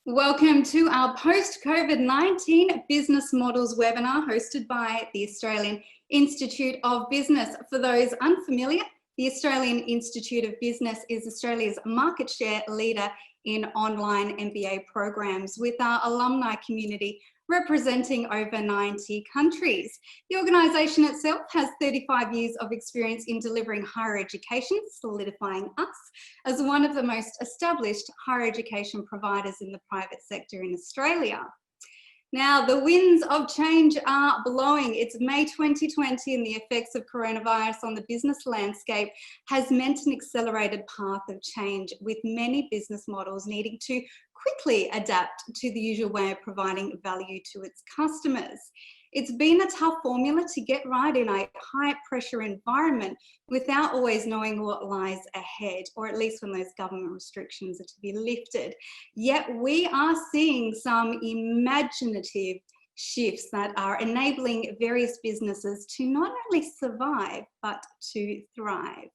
Welcome to our post-COVID-19 business models webinar hosted by the Australian Institute of Business. For those unfamiliar, the Australian Institute of Business is Australia's market share leader in online MBA programs, with our alumni community representing over 90 countries. The organisation itself has 35 years of experience in delivering higher education, solidifying us as one of the most established higher education providers in the private sector in Australia. Now, the winds of change are blowing. It's May 2020 and the effects of coronavirus on the business landscape has meant an accelerated path of change, with many business models needing to quickly adapt to the usual way of providing value to its customers. It's been a tough formula to get right in a high pressure environment without always knowing what lies ahead, or at least when those government restrictions are to be lifted. Yet we are seeing some imaginative shifts that are enabling various businesses to not only survive, but to thrive.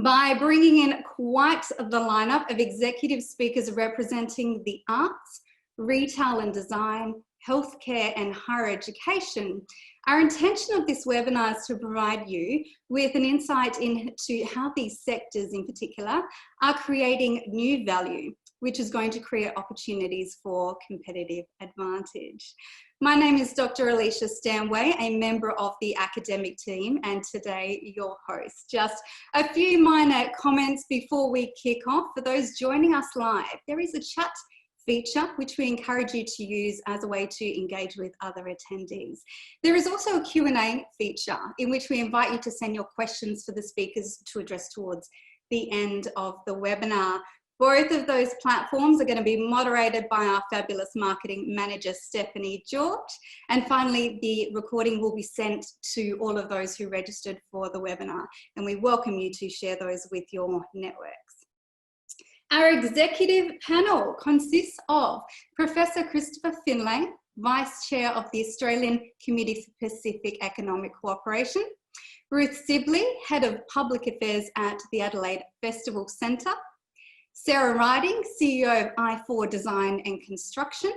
By bringing in quite the lineup of executive speakers representing the arts, retail and design, healthcare and higher education, our intention of this webinar is to provide you with an insight into how these sectors in particular are creating new value, which is going to create opportunities for competitive advantage. My name is Dr. Alicia Stanway, a member of the academic team, and today your host. Just a few minor comments before we kick off. For those joining us live, there is a chat feature which we encourage you to use as a way to engage with other attendees. There is also a Q&A feature in which we invite you to send your questions for the speakers to address towards the end of the webinar. Both of those platforms are going to be moderated by our fabulous marketing manager, Stephanie George. And finally, the recording will be sent to all of those who registered for the webinar. And we welcome you to share those with your networks. Our executive panel consists of Professor Christopher Finlay, Vice Chair of the Australian Committee for Pacific Economic Cooperation, Ruth Sibley, Head of Public Affairs at the Adelaide Festival Centre, Sara Riding, CEO of I4 Design and Construction,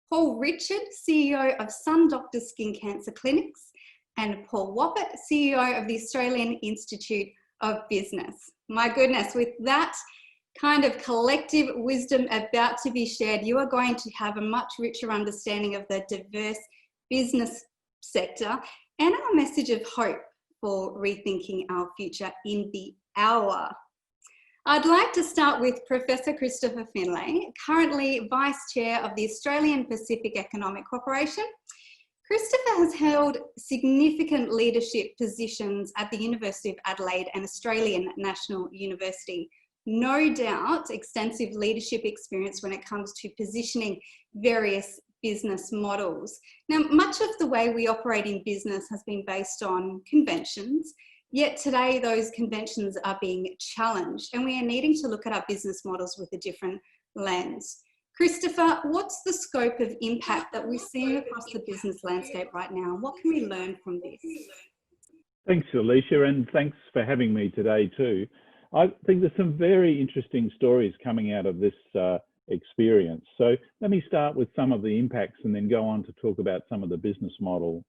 Paul Richard, CEO of Sun Doctor Skin Cancer Clinics, and Paul Woppett, CEO of the Australian Institute of Business. My goodness, with that kind of collective wisdom about to be shared, you are going to have a much richer understanding of the diverse business sector and our message of hope for rethinking our future in the hour. I'd like to start with Professor Christopher Finlay, currently Vice Chair of the Australian Pacific Economic Cooperation. Christopher has held significant leadership positions at the University of Adelaide and Australian National University. No doubt extensive leadership experience when it comes to positioning various business models. Now, much of the way we operate in business has been based on conventions, yet today those conventions are being challenged and we are needing to look at our business models with a different lens. Christopher, what's the scope of impact that we're seeing across the business landscape right now? What can we learn from this? Thanks, Alicia, and thanks for having me today too. I think there's some very interesting stories coming out of this experience. So let me start with some of the impacts and then go on to talk about some of the business model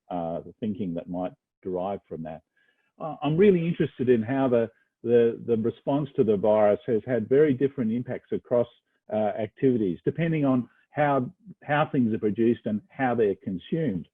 thinking that might derive from that. I'm really interested in how the response to the virus has had very different impacts across activities, depending on how things are produced and how they're consumed.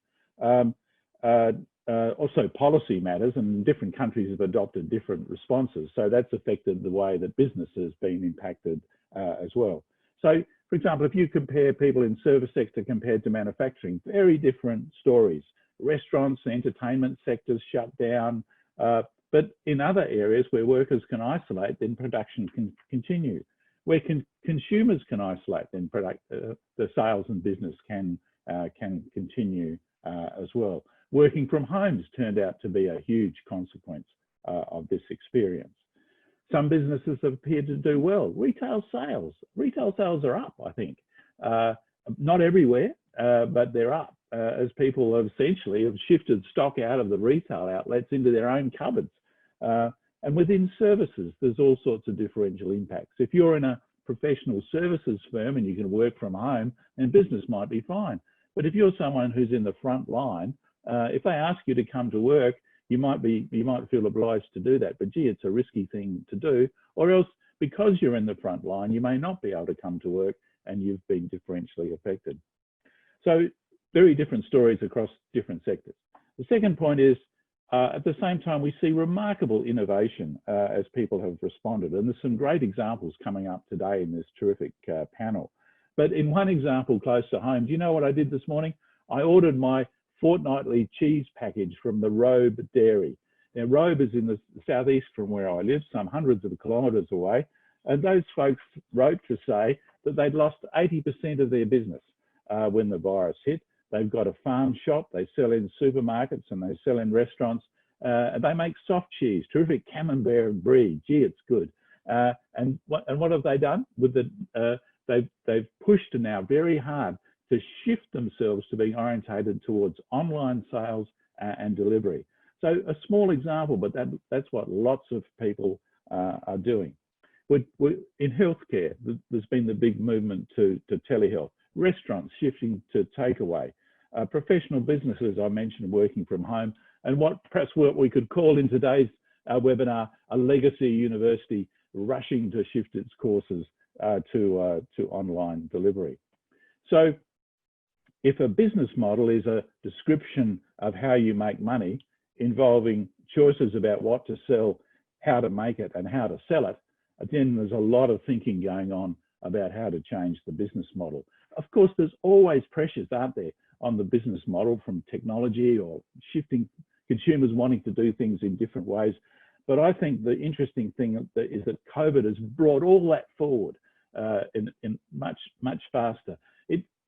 Also policy matters, and different countries have adopted different responses. So that's affected the way that business has been impacted as well. So, for example, if you compare people in service sector compared to manufacturing, very different stories. Restaurants and entertainment sectors shut down, but in other areas where workers can isolate, then production can continue. Where consumers can isolate, then the sales and business can continue as well. Working from homes turned out to be a huge consequence of this experience. Some businesses have appeared to do well. Retail sales are up, I think. Not everywhere, but they're up as people have essentially have shifted stock out of the retail outlets into their own cupboards. And within services, there's all sorts of differential impacts. If you're in a professional services firm and you can work from home, then business might be fine. But if you're someone who's in the front line, if they ask you to come to work, you might feel obliged to do that, but gee, it's a risky thing to do, or else because you're in the front line, you may not be able to come to work and you've been differentially affected. So very different stories across different sectors. The second point is, at the same time, we see remarkable innovation as people have responded. And there's some great examples coming up today in this terrific panel. But in one example close to home, do you know what I did this morning? I ordered my fortnightly cheese package from the Robe Dairy. Now, Robe is in the southeast from where I live, some hundreds of kilometres away. And those folks wrote to say that they'd lost 80% of their business when the virus hit. They've got a farm shop, they sell in supermarkets and they sell in restaurants. They make soft cheese, terrific camembert and brie. Gee, it's good. And what have they done? With they've pushed now very hard to shift themselves to being orientated towards online sales and delivery. So a small example, but that's what lots of people are doing. In healthcare, there's been the big movement to telehealth. Restaurants shifting to takeaway, professional businesses I mentioned working from home, and perhaps what we could call in today's webinar a legacy university rushing to shift its courses to online delivery. So if a business model is a description of how you make money involving choices about what to sell, how to make it and how to sell it, then there's a lot of thinking going on about how to change the business model. Of course, there's always pressures, aren't there, on the business model from technology or shifting consumers wanting to do things in different ways. But I think the interesting thing is that COVID has brought all that forward in much faster.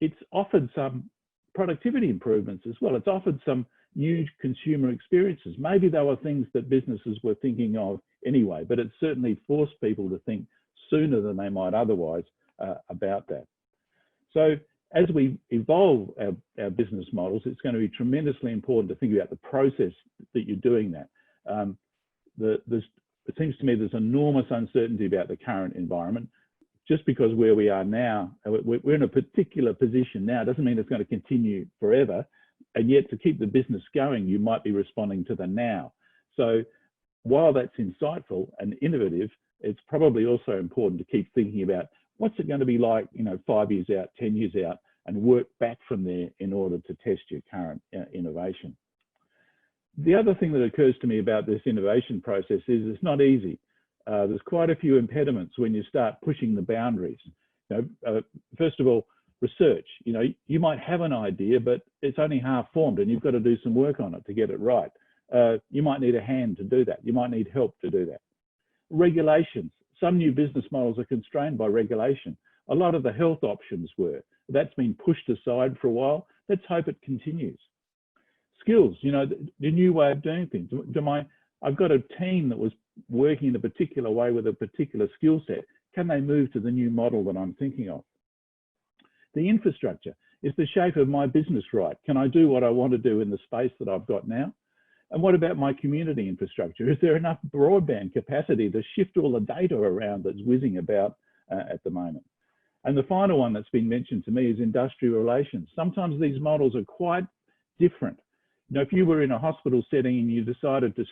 It's offered some productivity improvements as well. It's offered some new consumer experiences. Maybe they were things that businesses were thinking of anyway, but it certainly forced people to think sooner than they might otherwise about that. So as we evolve our business models, it's going to be tremendously important to think about the process that you're doing that. It seems to me there's enormous uncertainty about the current environment. Just because where we are now, we're in a particular position now, doesn't mean it's going to continue forever. And yet to keep the business going, you might be responding to the now. So while that's insightful and innovative, it's probably also important to keep thinking about what's it going to be like, 5 years out, 10 years out, and work back from there in order to test your current innovation. The other thing that occurs to me about this innovation process is it's not easy. There's quite a few impediments when you start pushing the boundaries. First of all, research. You might have an idea, but it's only half formed and you've got to do some work on it to get it right. You might need a hand to do that. You might need help to do that. Regulations. Some new business models are constrained by regulation. A lot of the health options were. That's been pushed aside for a while. Let's hope it continues. Skills, the new way of doing things. I've got a team that was working in a particular way with a particular skill set. Can they move to the new model that I'm thinking of? The infrastructure. Is the shape of my business right? Can I do what I want to do in the space that I've got now? And what about my community infrastructure? Is there enough broadband capacity to shift all the data around that's whizzing about at the moment? And the final one that's been mentioned to me is industrial relations. Sometimes these models are quite different. If you were in a hospital setting and you decided to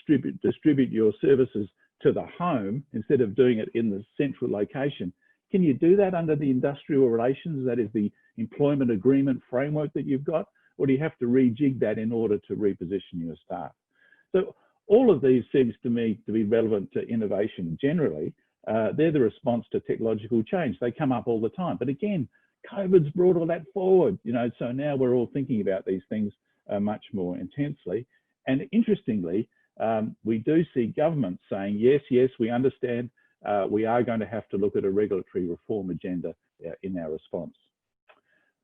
distribute your services to the home instead of doing it in the central location, can you do that under the industrial relations, that is the employment agreement framework that you've got? Or do you have to rejig that in order to reposition your staff? So all of these seems to me to be relevant to innovation generally. They're the response to technological change. They come up all the time. But again, COVID's brought all that forward, so now we're all thinking about these things much more intensely. And interestingly, we do see governments saying, yes, we understand we are going to have to look at a regulatory reform agenda in our response.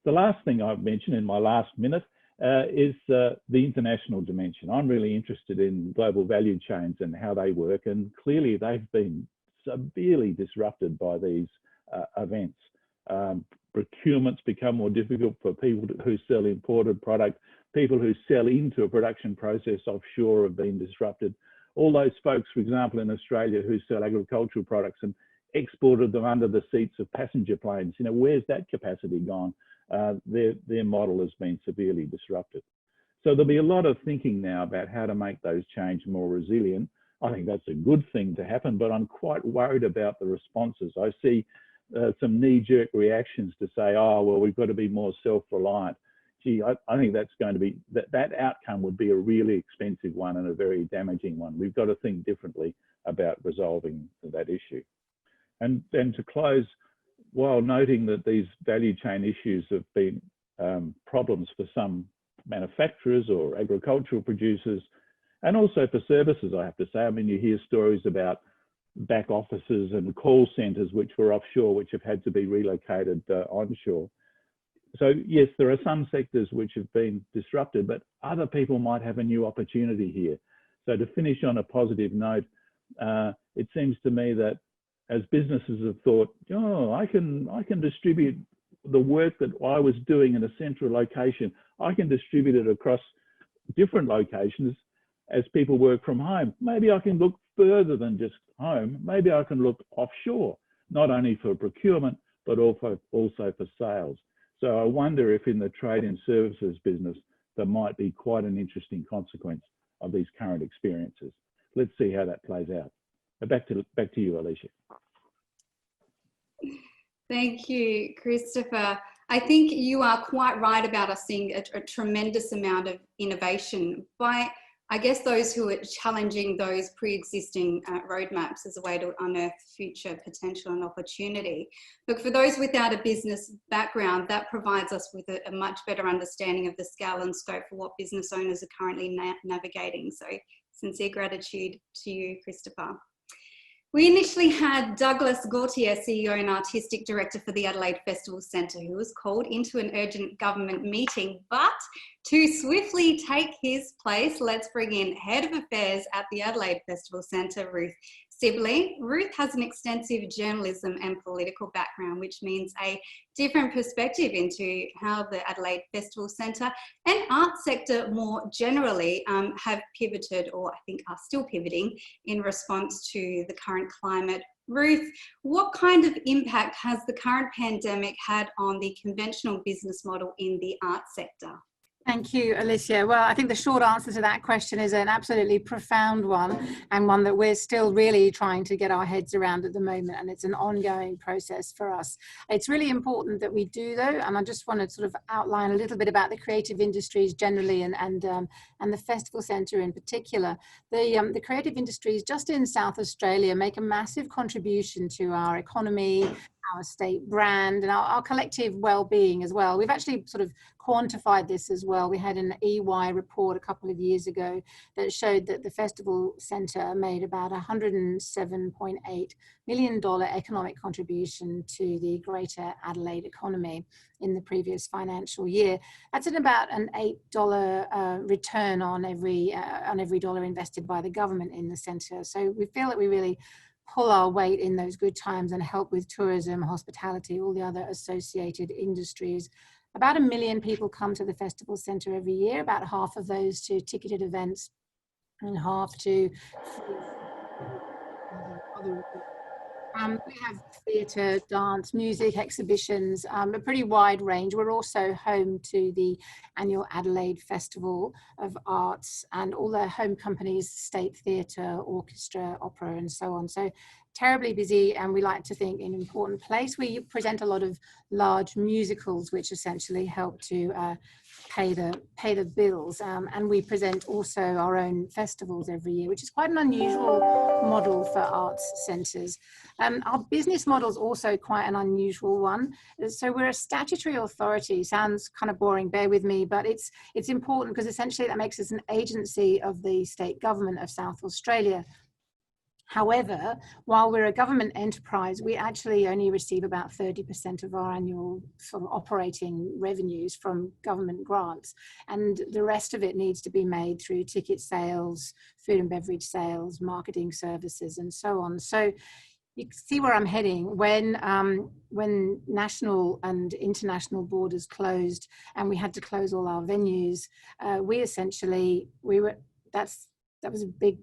The last thing I've mentioned in my last minute is the international dimension. I'm really interested in global value chains and how they work, and clearly they've been severely disrupted by these events. Procurements become more difficult for people who sell imported product. People who sell into a production process offshore have been disrupted. All those folks, for example, in Australia who sell agricultural products and exported them under the seats of passenger planes. You know, where's that capacity gone? Their model has been severely disrupted. So there'll be a lot of thinking now about how to make those chains more resilient. I think that's a good thing to happen, but I'm quite worried about the responses. I see some knee-jerk reactions to say, oh, well, we've got to be more self-reliant. Gee, I think that's going to be, that outcome would be a really expensive one and a very damaging one. We've got to think differently about resolving that issue. And then to close, while noting that these value chain issues have been problems for some manufacturers or agricultural producers, and also for services, I have to say. I mean, you hear stories about back offices and call centres which were offshore, which have had to be relocated onshore. So yes, there are some sectors which have been disrupted, but other people might have a new opportunity here. So to finish on a positive note, it seems to me that as businesses have thought, oh, I can distribute the work that I was doing in a central location, I can distribute it across different locations as people work from home. Maybe I can look further than just home. Maybe I can look offshore, not only for procurement, but also for sales. So I wonder if in the trade and services business, there might be quite an interesting consequence of these current experiences. Let's see how that plays out. Back to you, Alicia. Thank you, Christopher. I think you are quite right about us seeing a tremendous amount of innovation by, I guess, those who are challenging those pre-existing roadmaps as a way to unearth future potential and opportunity. But for those without a business background, that provides us with a much better understanding of the scale and scope for what business owners are currently navigating. So sincere gratitude to you, Christopher. We initially had Douglas Gautier, CEO and Artistic Director for the Adelaide Festival Centre, who was called into an urgent government meeting, but to swiftly take his place, let's bring in Head of Affairs at the Adelaide Festival Centre, Ruth Sibley. Ruth has an extensive journalism and political background, which means a different perspective into how the Adelaide Festival Centre and arts sector more generally have pivoted, or I think are still pivoting, in response to the current climate. Ruth, what kind of impact has the current pandemic had on the conventional business model in the arts sector? Thank you, Alicia. Well, I think the short answer to that question is an absolutely profound one, and one that we're still really trying to get our heads around at the moment, and it's an ongoing process for us. It's really important that we do, though, and I just want to sort of outline a little bit about the creative industries generally and the Festival Centre in particular. The creative industries just in South Australia make a massive contribution to our economy, our state brand, and our collective well-being as well. We've actually sort of quantified this as well. We had an EY report a couple of years ago that showed that the Festival Centre made about $107.8 million economic contribution to the greater Adelaide economy in the previous financial year. That's at about an $8 return on every dollar invested by the government in the centre. So we feel that we really pull our weight in those good times and help with tourism, hospitality, all the other associated industries. About 1 million people come to the Festival Centre every year, about half of those to ticketed events and half to other. We have theatre, dance, music, exhibitions, a pretty wide range. We're also home to the annual Adelaide Festival of Arts and all their home companies, State Theatre, Orchestra, Opera, and so on. So terribly busy, and we like to think in an important place. We present a lot of large musicals, which essentially help to pay the bills, and we present also our own festivals every year, which is quite an unusual model for arts centres. Our business model is also quite an unusual one. So we're a statutory authority. Sounds kind of boring, bear with me, but it's important because essentially that makes us an agency of the state government of South Australia. However, while we're a government enterprise, we actually only receive about 30% of our annual sort of operating revenues from government grants. And the rest of it needs to be made through ticket sales, food and beverage sales, marketing services, and so on. So you can see where I'm heading. When national and international borders closed and we had to close all our venues, that was a big,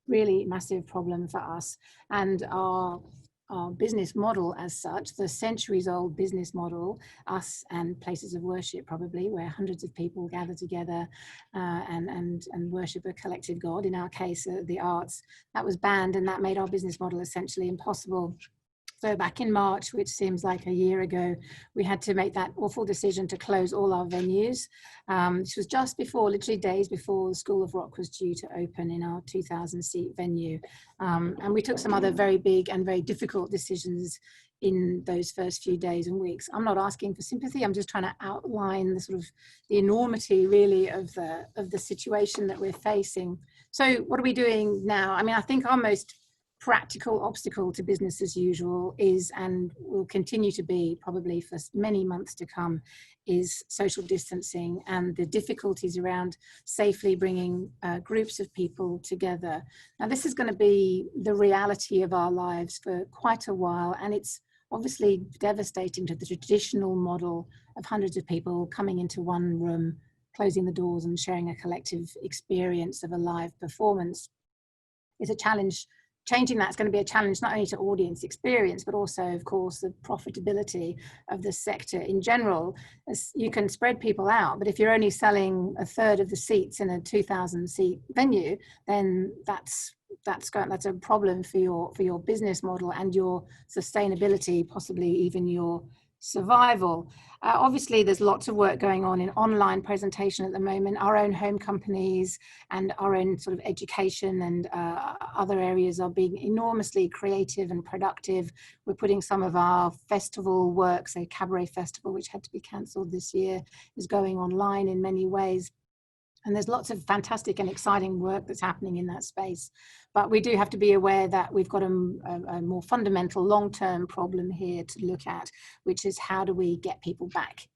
really massive problem for us, and our our business model as such, the centuries-old business model, us and places of worship probably, where hundreds of people gather together and worship a collective God, in our case, the arts, that was banned, and that made our business model essentially impossible. So back in March, which seems like a year ago, we had to make that awful decision to close all our venues. This was just before, literally days before the School of Rock was due to open in our 2,000-seat venue. And we took some other very big and very difficult decisions in those first few days and weeks. I'm not asking for sympathy. I'm just trying to outline the sort of the enormity really of the situation that we're facing. So what are we doing now? I mean, I think our most practical obstacle to business as usual is, and will continue to be probably for many months to come, is social distancing and the difficulties around safely bringing groups of people together. Now, this is going to be the reality of our lives for quite a while, and it's obviously devastating to the traditional model of hundreds of people coming into one room, closing the doors and sharing a collective experience of a live performance. It's a challenge. Changing that's going to be a challenge not only to audience experience, but also, of course, the profitability of the sector in general. As you can spread people out, but if you're only selling a third of the seats in a 2,000-seat venue, then that's a problem for your business model and your sustainability, possibly even your survival. Obviously, there's lots of work going on in online presentation at the moment. Our own home companies and our own sort of education and other areas are being enormously creative and productive. We're putting some of our festival work, say Cabaret Festival, which had to be cancelled this year, is going online in many ways. And there's lots of fantastic and exciting work that's happening in that space. But we do have to be aware that we've got a more fundamental long-term problem here to look at, which is how do we get people back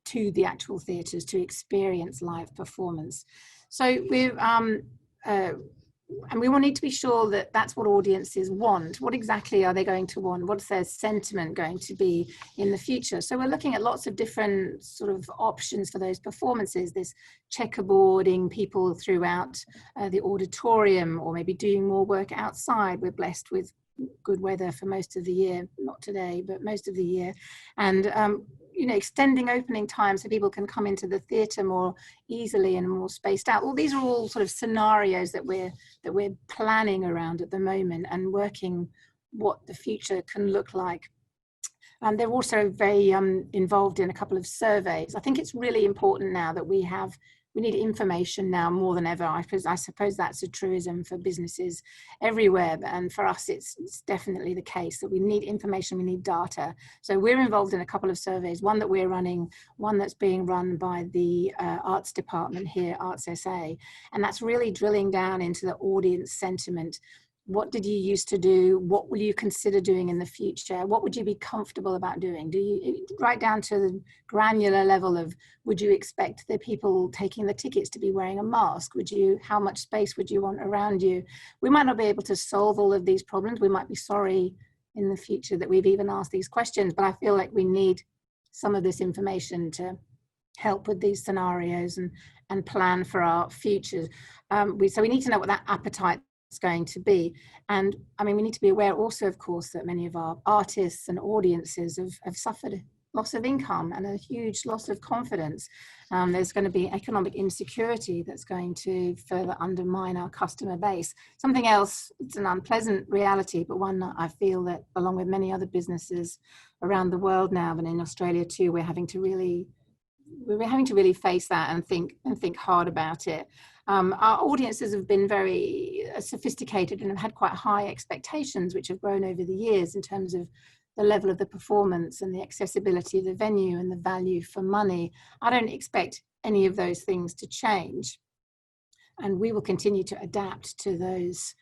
to the actual theatres to experience live performance. So we will need to be sure that that's what audiences want. What exactly are they going to want? What's their sentiment going to be in the future? So we're looking at lots of different sort of options for those performances. This checkerboarding people throughout the auditorium, or maybe doing more work outside. We're blessed with good weather for most of the year, not today, but most of the year. And extending opening times so people can come into the theatre more easily and more spaced out. Well, these are all sort of scenarios that we're planning around at the moment and working what the future can look like. They're also very involved in a couple of surveys. I think it's really important now that we need information now more than ever. I suppose that's a truism for businesses everywhere, and for us it's definitely the case that we need information, we need data. So we're involved in a couple of surveys, one that we're running, one that's being run by the arts department here, Arts SA, and that's really drilling down into the audience sentiment. What did you used to do? What will you consider doing in the future? What would you be comfortable about doing? Do you, right down to the granular level of, would you expect the people taking the tickets to be wearing a mask? How much space would you want around you? We might not be able to solve all of these problems. We might be sorry in the future that we've even asked these questions, but I feel like we need some of this information to help with these scenarios and plan for our futures. So we need to know what that appetite is going to be. And I mean, we need to be aware also, of course, that many of our artists and audiences have suffered loss of income and a huge loss of confidence. There's going to be economic insecurity that's going to further undermine our customer base. Something else, it's an unpleasant reality, but one that I feel that, along with many other businesses around the world now, and in Australia too, we're having to really face that and think hard about it. Our audiences have been very sophisticated and have had quite high expectations, which have grown over the years in terms of the level of the performance and the accessibility of the venue and the value for money. I don't expect any of those things to change, and we will continue to adapt to those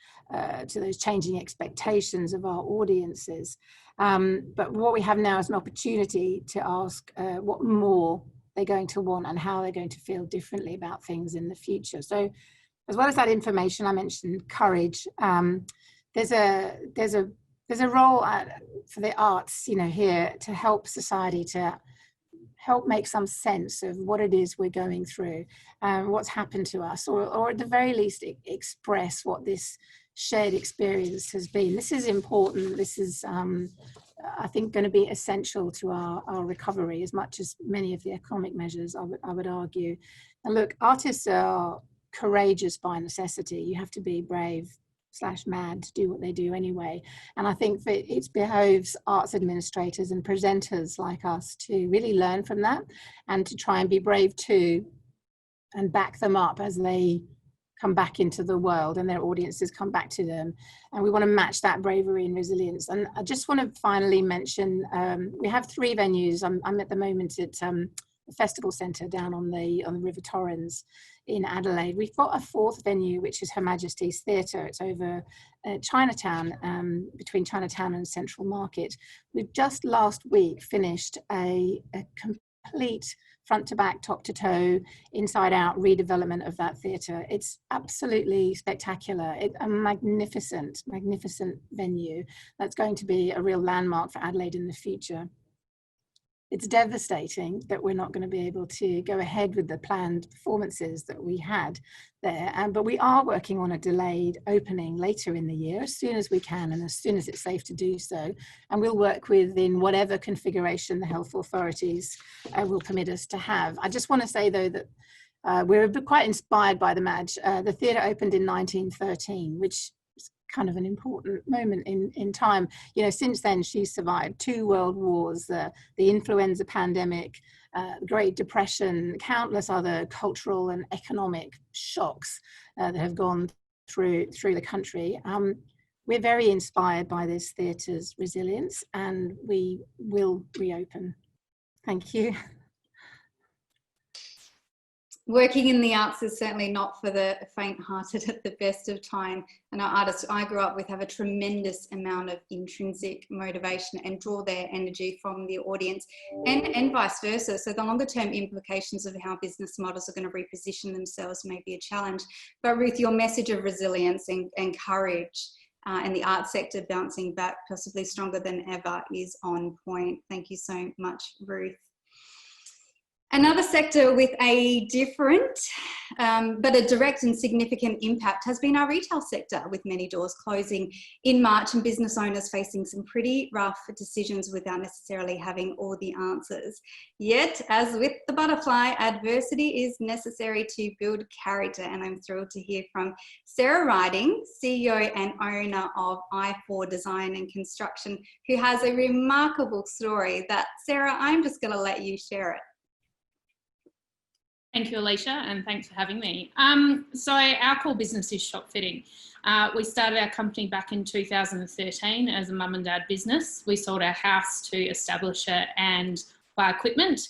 changing expectations of our audiences. But what we have now is an opportunity to ask what more they're going to want and how they're going to feel differently about things in the future. So, as well as that information, I mentioned courage. There's a role for the arts, here to help society, to help make some sense of what it is we're going through, what's happened to us, or at the very least express what this shared experience has been. This is important. This is, I think, going to be essential to our recovery as much as many of the economic measures, I would argue. And look, artists are courageous by necessity. You have to be brave/mad to do what they do anyway. And I think that it behoves arts administrators and presenters like us to really learn from that and to try and be brave too and back them up as they come back into the world and their audiences come back to them. And we want to match that bravery and resilience. And I just want to finally mention, we have 3 venues. I'm at the moment at the Festival Centre down on the River Torrens in Adelaide. We've got a 4th venue, which is Her Majesty's Theatre. It's over Chinatown, between Chinatown and Central Market. We've just last week finished a complete front to back, top to toe, inside out redevelopment of that theatre. It's absolutely spectacular. It's a magnificent, magnificent venue that's going to be a real landmark for Adelaide in the future. It's devastating that we're not going to be able to go ahead with the planned performances that we had there, but we are working on a delayed opening later in the year as soon as we can and as soon as it's safe to do so. And we'll work within whatever configuration the health authorities will permit us to have. I just want to say, though, that we're quite inspired by the Madge. The theatre opened in 1913, which kind of an important moment in time. You know, since then she's survived 2 world wars, the influenza pandemic, the Great Depression, countless other cultural and economic shocks that have gone through the country. We're very inspired by this theatre's resilience, and we will reopen. Thank you. Working in the arts is certainly not for the faint-hearted at the best of time. And our artists I grew up with have a tremendous amount of intrinsic motivation and draw their energy from the audience and vice versa. So the longer-term implications of how business models are going to reposition themselves may be a challenge. But Ruth, your message of resilience and courage and the art sector bouncing back possibly stronger than ever is on point. Thank you so much, Ruth. Another sector with a different but a direct and significant impact has been our retail sector, with many doors closing in March and business owners facing some pretty rough decisions without necessarily having all the answers. Yet, as with the butterfly, adversity is necessary to build character, and I'm thrilled to hear from Sara Riding, CEO and owner of I4 Design and Construction, who has a remarkable story that, Sara, I'm just going to let you share it. Thank you, Alicia, and thanks for having me. So our core business is shop fitting. We started our company back in 2013 as a mum and dad business. We sold our house to establish it and buy equipment.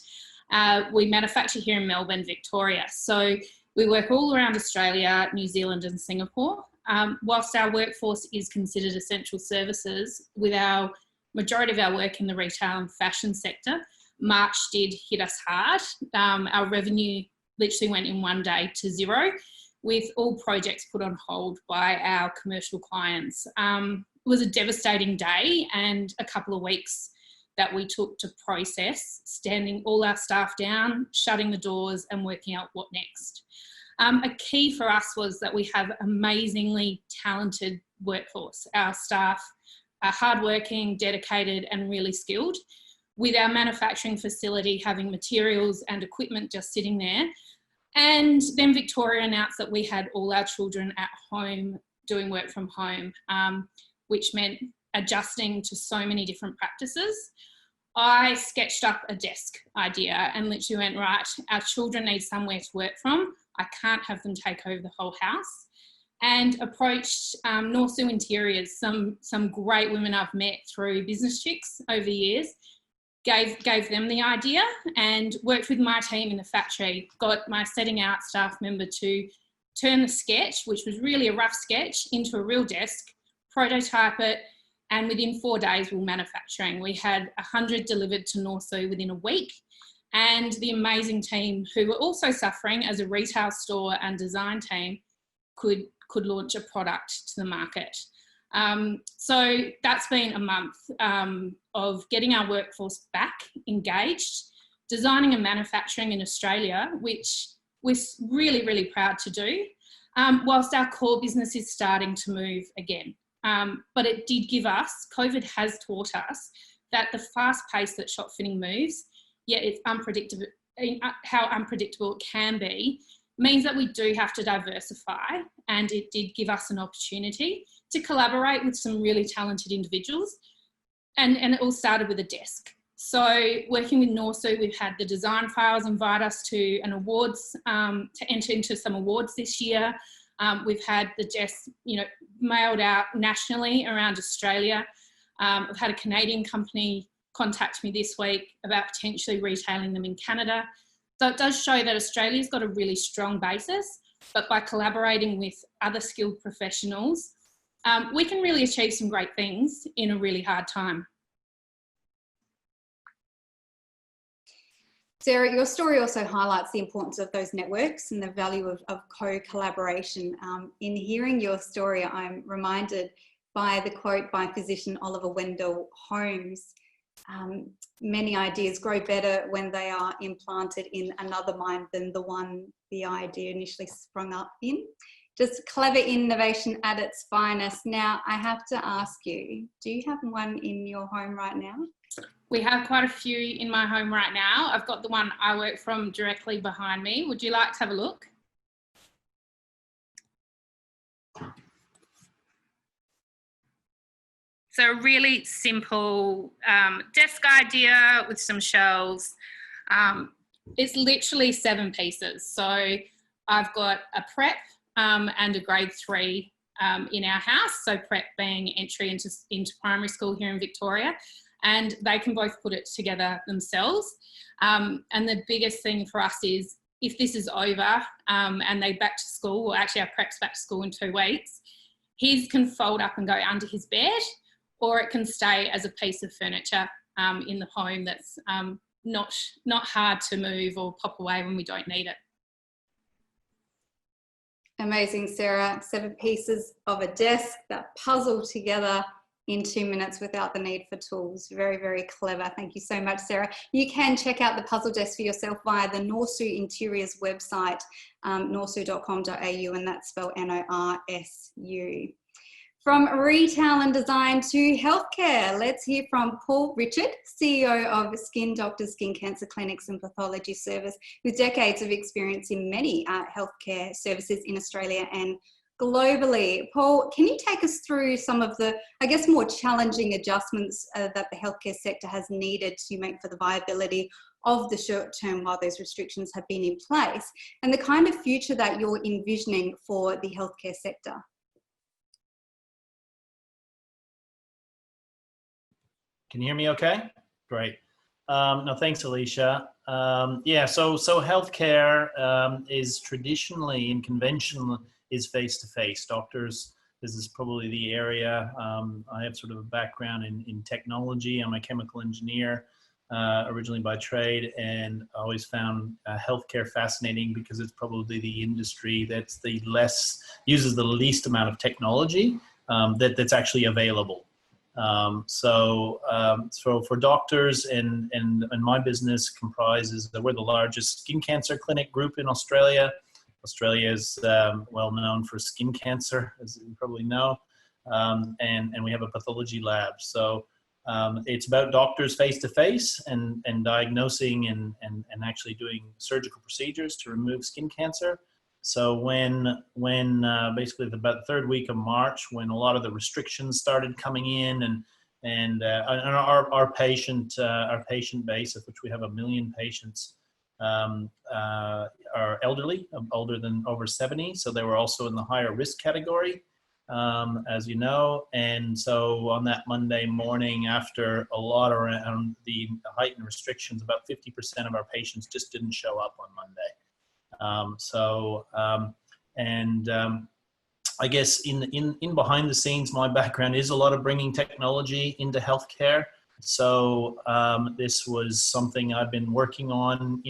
We manufacture here in Melbourne, Victoria. So we work all around Australia, New Zealand and Singapore. Whilst our workforce is considered essential services, with our majority of our work in the retail and fashion sector, March did hit us hard. Our revenue literally went in one day to 0, with all projects put on hold by our commercial clients. It was a devastating day and a couple of weeks that we took to process, standing all our staff down, shutting the doors and working out what next. A key for us was that we have amazingly talented workforce. Our staff are hardworking, dedicated and really skilled. With our manufacturing facility having materials and equipment just sitting there. And then Victoria announced that we had all our children at home doing work from home, which meant adjusting to so many different practices. I sketched up a desk idea and literally went, right, our children need somewhere to work from. I can't have them take over the whole house. And approached Norsu Interiors, some great women I've met through Business Chicks over the years. Gave them the idea and worked with my team in the factory, got my setting out staff member to turn the sketch, which was really a rough sketch, into a real desk, prototype it, and within 4 days we were manufacturing. We had 100 delivered to Norsu within a week, and the amazing team, who were also suffering as a retail store and design team, could launch a product to the market. So that's been a month of getting our workforce back engaged, designing and manufacturing in Australia, which we're really, really proud to do. whilst our core business is starting to move again. But it did give us, COVID has taught us that the fast pace that shop fitting moves, yet it's unpredictable, how unpredictable it can be, means that we do have to diversify, and it did give us an opportunity to collaborate with some really talented individuals, and it all started with a desk. So working with Norsu, we've had the design files invite us to an awards, to enter into some awards this year. We've had the desk, mailed out nationally around Australia. I've had a Canadian company contact me this week about potentially retailing them in Canada. So it does show that Australia's got a really strong basis, but by collaborating with other skilled professionals, we can really achieve some great things in a really hard time. Sarah, your story also highlights the importance of those networks and the value of co-collaboration. In hearing your story, I'm reminded by the quote by physician Oliver Wendell Holmes, many ideas grow better when they are implanted in another mind than the one the idea initially sprung up in. Just clever innovation at its finest. Now, I have to ask you, do you have one in your home right now? We have quite a few in my home right now. I've got the one I work from directly behind me. Would you like to have a look? So a really simple desk idea with some shelves. It's literally 7 pieces. So I've got a prep and a grade 3 in our house. So prep being entry into primary school here in Victoria. And they can both put it together themselves. And the biggest thing for us is if this is over and they back to school, well, actually our prep's back to school in 2 weeks, his can fold up and go under his bed, or it can stay as a piece of furniture in the home that's not hard to move or pop away when we don't need it. Amazing, Sarah. 7 pieces of a desk that puzzle together in 2 minutes without the need for tools. Very, very clever. Thank you so much, Sarah. You can check out the puzzle desk for yourself via the Norsu Interiors website, norsu.com.au, and that's spelled Norsu. From retail and design to healthcare, let's hear from Paul Richard, CEO of Skin Doctors Skin Cancer Clinics and Pathology Service, with decades of experience in many healthcare services in Australia and globally. Paul, can you take us through some of the, I guess, more challenging adjustments that the healthcare sector has needed to make for the viability of the short term while those restrictions have been in place, and the kind of future that you're envisioning for the healthcare sector? Can you hear me okay? Great. No, thanks, Alicia. Yeah, so healthcare is traditionally and conventional is face-to-face. Doctors, this is probably the area. I have sort of a background in technology. I'm a chemical engineer originally by trade, and I always found healthcare fascinating because it's probably the industry that's uses the least amount of technology that's actually available. So for doctors and my business comprises that we're the largest skin cancer clinic group in Australia. Australia is well known for skin cancer, as you probably know, and we have a pathology lab. So it's about doctors face to face and diagnosing and actually doing surgical procedures to remove skin cancer. So when basically about the 3rd week of March, when a lot of the restrictions started coming in, and our patient base, of which we have 1 million patients, are elderly, older than over 70. So they were also in the higher risk category, as you know. And so on that Monday morning, after a lot around the heightened restrictions, about 50% of our patients just didn't show up on Monday. I guess in behind the scenes, my background is a lot of bringing technology into healthcare. So this was something I've been working on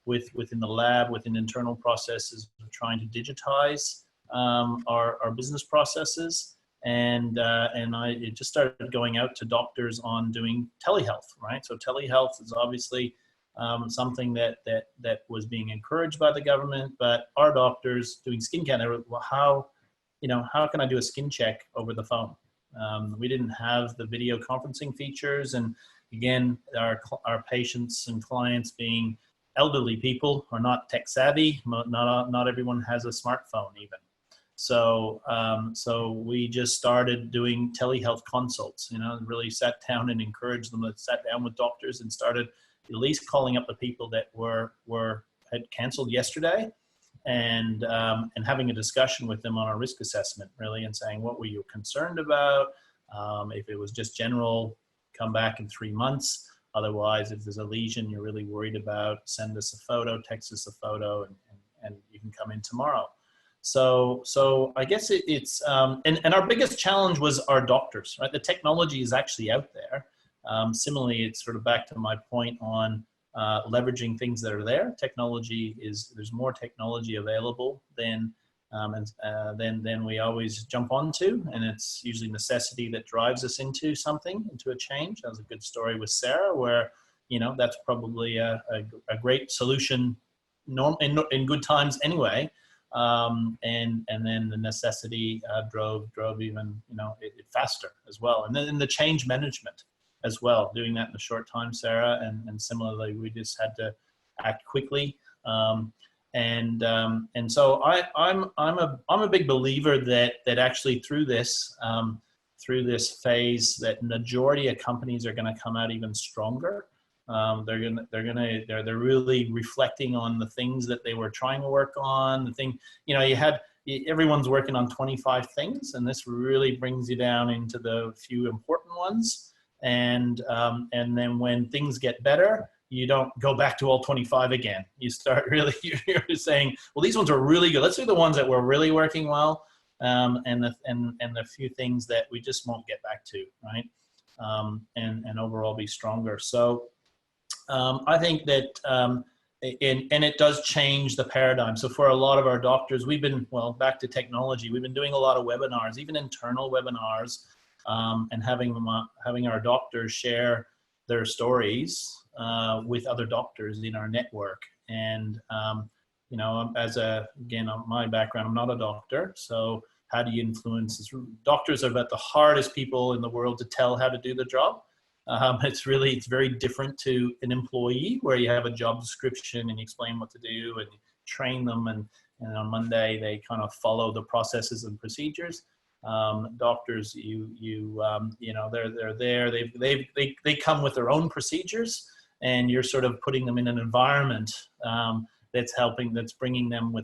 within the lab, within internal processes, trying to digitize our business processes. And I just started going out to doctors on doing telehealth, right? So telehealth is obviously something that was being encouraged by the government. But our doctors doing skin care, they were, well, how can I do a skin check over the phone? We didn't have the video conferencing features, and again, our patients and clients being elderly people are not tech savvy. Not everyone has a smartphone even. So we just started doing telehealth consults, really sat down and encouraged them, sat down with doctors and started at least calling up the people that had canceled yesterday, and having a discussion with them on our risk assessment, really, and saying, what were you concerned about? If it was just general, come back in 3 months. Otherwise, if there's a lesion you're really worried about, send us a photo, text us a photo, and you can come in tomorrow. So I guess it's and our biggest challenge was our doctors, right? The technology is actually out there. Similarly, it's sort of back to my point on leveraging things that are there. There's more technology available than we always jump onto, and it's usually necessity that drives us into a change. That was a good story with Sara, where that's probably a great solution in good times anyway. And then the necessity drove even it faster as well, and then the change management as well, doing that in a short time, Sara, and similarly we just had to act quickly, and so I'm a big believer that actually through this phase, that majority of companies are going to come out even stronger. They're really reflecting on the things that they were trying to work on. Everyone's working on 25 things, and this really brings you down into the few important ones. And then when things get better, you don't go back to all 25 again. You start really, you're saying, well, these ones are really good. Let's do the ones that were really working well, and the few things that we just won't get back to, right? And overall be stronger. So I think that, and it does change the paradigm. So for a lot of our doctors, back to technology, we've been doing a lot of webinars, even internal webinars, and having our doctors share their stories with other doctors in our network. And on my background, I'm not a doctor, so how do you influence this? Doctors are about the hardest people in the world to tell how to do the job. It's very different to an employee, where you have a job description and you explain what to do and you train them, and on Monday they kind of follow the processes and procedures. Doctors, they're there. They come with their own procedures, and you're sort of putting them in an environment that's bringing them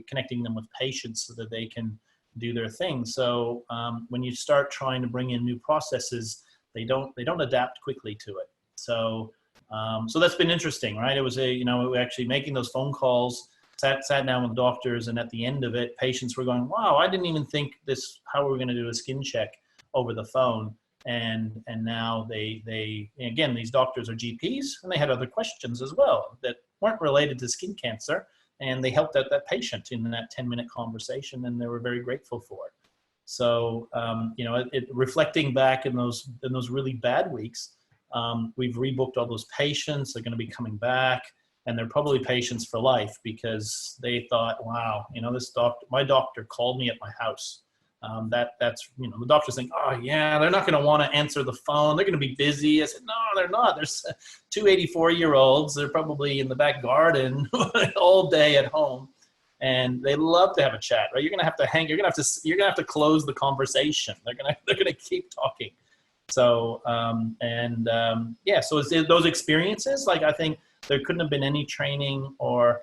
connecting them with patients so that they can do their thing. So when you start trying to bring in new processes, they don't adapt quickly to it. So that's been interesting, right? It was actually making those phone calls, sat down with doctors, and at the end of it, patients were going, wow, I didn't even think how we're going to do a skin check over the phone. And now again, these doctors are GPs, and they had other questions as well that weren't related to skin cancer, and they helped out that patient in that 10-minute conversation, and they were very grateful for it. So, reflecting back in those really bad weeks, we've rebooked all those patients. They're going to be coming back, and they're probably patients for life, because they thought, wow, my doctor called me at my house. That's the doctors think, oh yeah, they're not going to want to answer the phone. They're going to be busy. I said, no, they're not. There's 2 84-year-olds. They're probably in the back garden all day at home. And they love to have a chat, right? You're gonna have to close the conversation. They're gonna keep talking. So so it's those experiences. Like, I think there couldn't have been any training or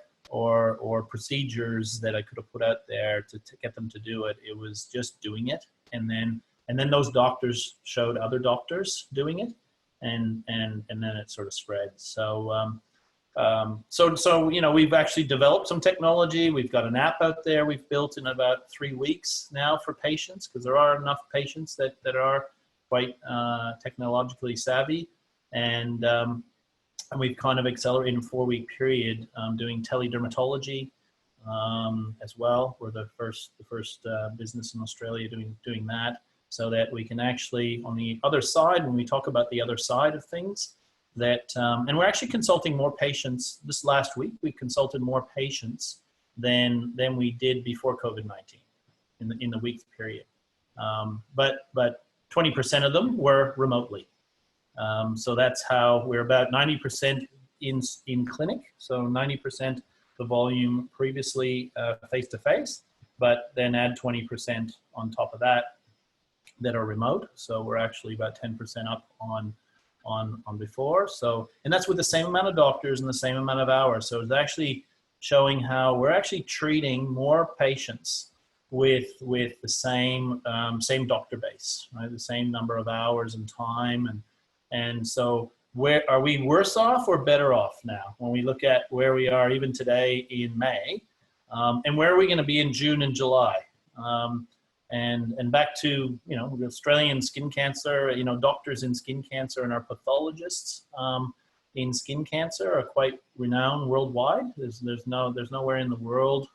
procedures that I could have put out there to get them to do it. It was just doing it, and then those doctors showed other doctors doing it, and then it sort of spread. So. We've actually developed some technology. We've got an app out there we've built in about 3 weeks now for patients, because there are enough patients that are quite technologically savvy, and we've kind of accelerated in a 4-week period doing teledermatology as well. We're the first business in Australia doing that, so that we can actually, on the other side, when we talk about the other side of things, that, and we're actually consulting more patients. This last week, we consulted more patients than we did before COVID-19 in the week period. But 20% of them were remotely. So that's how we're about 90% in clinic. So 90% the volume previously face-to-face, but then add 20% on top of that are remote. So we're actually about 10% up on before. So, and that's with the same amount of doctors and the same amount of hours. So it's actually showing how we're actually treating more patients with the same doctor base, right? The same number of hours and time. And so where are we worse off or better off now when we look at where we are even today in May, and where are we going to be in June and July? And back to, you know, the Australian skin cancer, you know, doctors in skin cancer and our pathologists in skin cancer are quite renowned worldwide. There's nowhere in the world,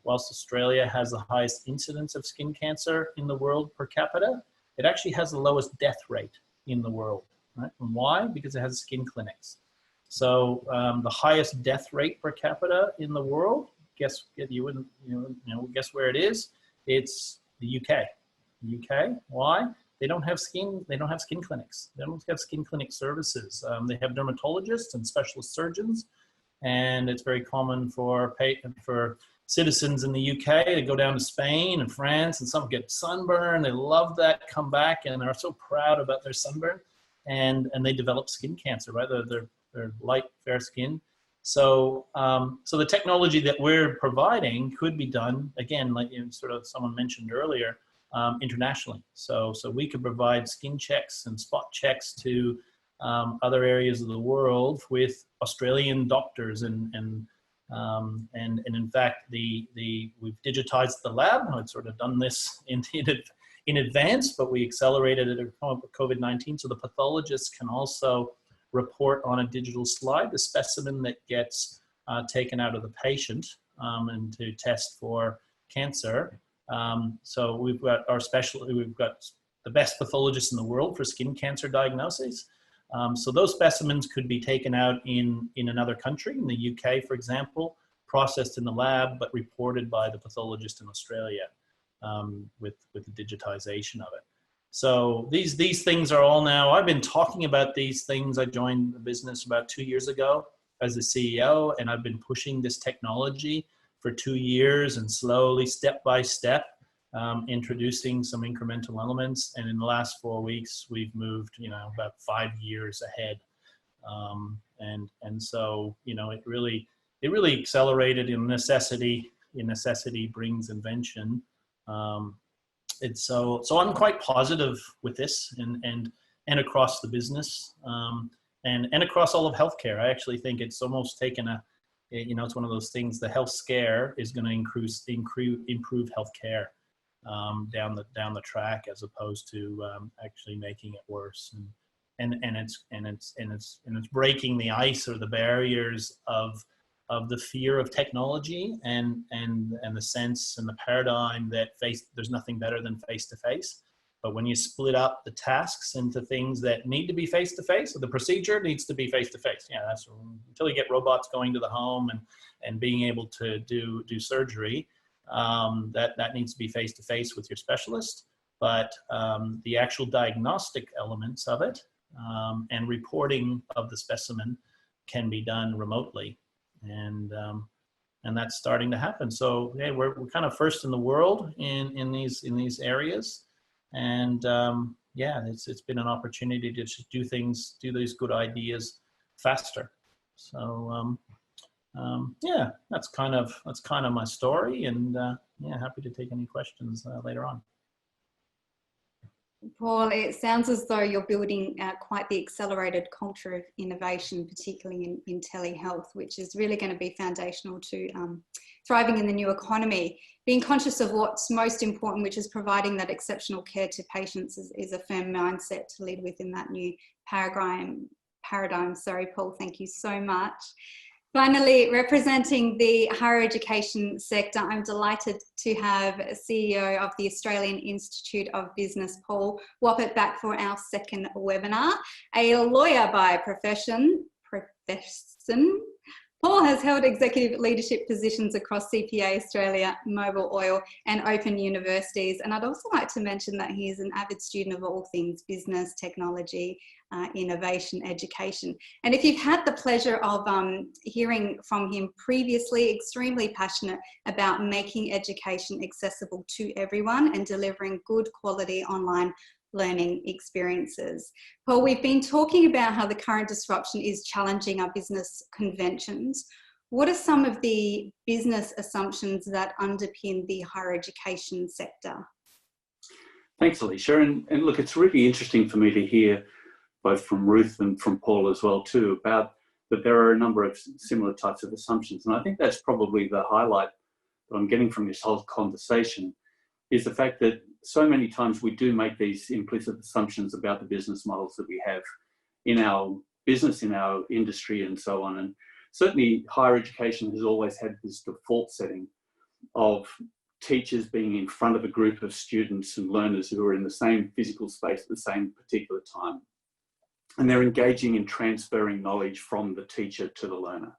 whilst Australia has the highest incidence of skin cancer in the world per capita, it actually has the lowest death rate in the world, right? And why? Because it has skin clinics. So the highest death rate per capita in the world, guess where it is? It's the UK. The UK, why? They don't have skin clinics. They don't have skin clinic services. They have dermatologists and specialist surgeons, and it's very common for citizens in the UK to go down to Spain and France, and some get sunburn. They love that, come back, and are so proud about their sunburn, and they develop skin cancer, right? They're light, fair skin. So, so the technology that we're providing could be done, again, like sort of someone mentioned earlier, internationally. So we could provide skin checks and spot checks to other areas of the world with Australian doctors, and in fact, we've digitized the lab. I'd sort of done this in advance, but we accelerated it with COVID-19, so the pathologists can also report on a digital slide the specimen that gets taken out of the patient and to test for cancer. So we've got the best pathologists in the world for skin cancer diagnosis. So those specimens could be taken out in another country, in the UK, for example, processed in the lab, but reported by the pathologist in Australia with the digitization of it. So these things are all now, I've been talking about these things. I joined the business about 2 years ago as the CEO, and I've been pushing this technology for 2 years and slowly, step by step, introducing some incremental elements. And in the last 4 weeks, we've moved, you know, about 5 years ahead. And so, you know, it really accelerated in necessity. Necessity brings invention. So I'm quite positive with this and across the business and across all of healthcare. I actually think it's almost taken it's one of those things, the health scare is going to improve healthcare down the track, as opposed to actually making it worse. And it's breaking the ice or the barriers of the fear of technology and the sense and the paradigm that there's nothing better than face-to-face. But when you split up the tasks into things that need to be face-to-face, so the procedure needs to be face-to-face. Yeah, that's until you get robots going to the home and being able to do surgery, that needs to be face-to-face with your specialist. But the actual diagnostic elements of it and reporting of the specimen can be done remotely. And that's starting to happen. So yeah, we're kind of first in the world in these areas, and yeah, it's been an opportunity to just do these good ideas faster. So yeah, that's kind of my story, and yeah, happy to take any questions later on. Paul, it sounds as though you're building quite the accelerated culture of innovation, particularly in telehealth, which is really going to be foundational to thriving in the new economy. Being conscious of what's most important, which is providing that exceptional care to patients, is a firm mindset to lead within that new paradigm. Sorry, Paul, thank you so much. Finally, representing the higher education sector, I'm delighted to have CEO of the Australian Institute of Business, Paul Wappett, back for our second webinar. A lawyer by profession, Paul has held executive leadership positions across CPA Australia, Mobil Oil and Open Universities. And I'd also like to mention that he is an avid student of all things business, technology, innovation, education. And if you've had the pleasure of hearing from him previously, extremely passionate about making education accessible to everyone and delivering good quality online learning experiences. Paul, we've been talking about how the current disruption is challenging our business conventions. What are some of the business assumptions that underpin the higher education sector? Thanks, Alicia. And look, it's really interesting for me to hear both from Ruth and from Paul as well too, about that there are a number of similar types of assumptions. And I think that's probably the highlight that I'm getting from this whole conversation, is the fact that so many times we do make these implicit assumptions about the business models that we have in our business, in our industry and so on. And certainly higher education has always had this default setting of teachers being in front of a group of students and learners who are in the same physical space at the same particular time. And they're engaging in transferring knowledge from the teacher to the learner.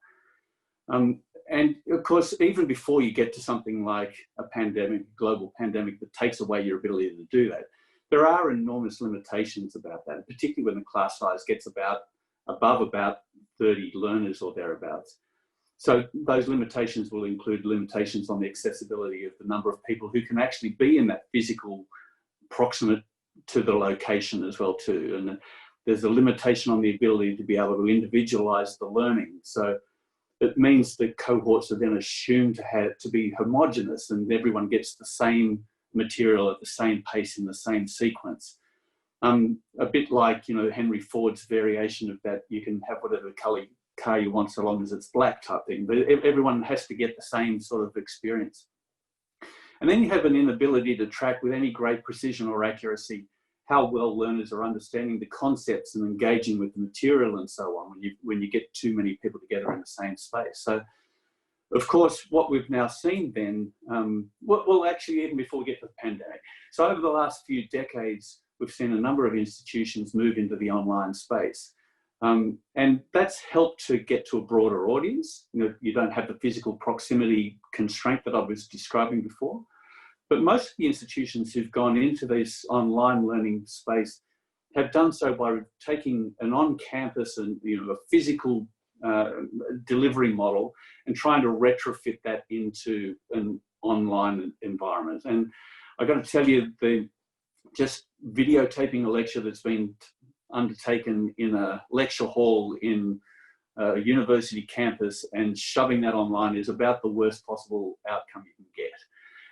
And of course, even before you get to something like a pandemic, global pandemic that takes away your ability to do that, there are enormous limitations about that, particularly when the class size gets above about 30 learners or thereabouts. So those limitations will include limitations on the accessibility of the number of people who can actually be in that physical proximate to the location as well too. And there's a limitation on the ability to be able to individualize the learning. So it means that cohorts are then assumed to be homogenous and everyone gets the same material at the same pace in the same sequence. A bit like, you know, Henry Ford's variation of that, you can have whatever colour car you want so long as it's black type thing, but everyone has to get the same sort of experience. And then you have an inability to track with any great precision or accuracy how well learners are understanding the concepts and engaging with the material and so on when you get too many people together in the same space. So, of course, what we've now seen then, well, actually, even before we get to the pandemic, so over the last few decades, we've seen a number of institutions move into the online space. And that's helped to get to a broader audience. You know, you don't have the physical proximity constraint that I was describing before. But most of the institutions who've gone into this online learning space have done so by taking an on-campus and, you know, a physical delivery model and trying to retrofit that into an online environment. And I've got to tell you, just videotaping a lecture that's been undertaken in a lecture hall in a university campus and shoving that online is about the worst possible outcome you can get.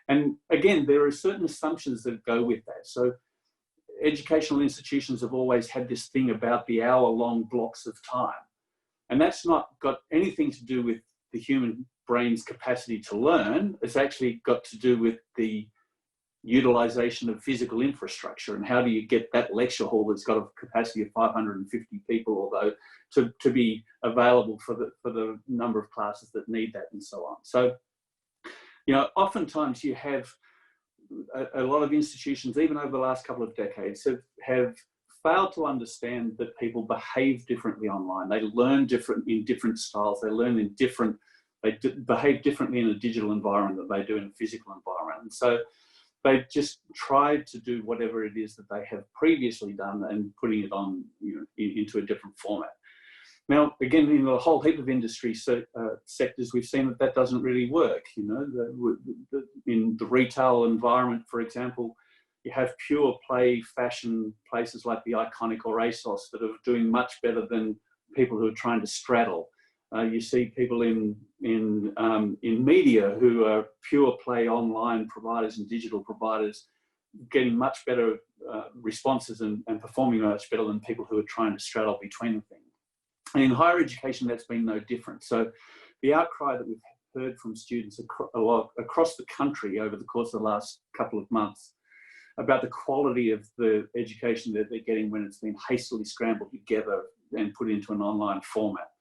And again, there are certain assumptions that go with that. So educational institutions have always had this thing about the hour-long blocks of time. And that's not got anything to do with the human brain's capacity to learn. It's actually got to do with the utilization of physical infrastructure and how do you get that lecture hall that's got a capacity of 550 people or though to be available for the number of classes that need that and so on. So, you know, oftentimes you have a lot of institutions, even over the last couple of decades, have failed to understand that people behave differently online. They learn in different styles. They learn they behave differently in a digital environment than they do in a physical environment. And so they've just tried to do whatever it is that they have previously done and putting it on, you know, into a different format. Now, again, in a whole heap of industry sectors, we've seen that doesn't really work. You know, in the retail environment, for example, you have pure play fashion places like the Iconic or ASOS that are doing much better than people who are trying to straddle. You see people in media who are pure play online providers and digital providers getting much better responses and performing much better than people who are trying to straddle between the things. And in higher education, that's been no different. So the outcry that we've heard from students across the country over the course of the last couple of months about the quality of the education that they're getting when it's been hastily scrambled together and put into an online format.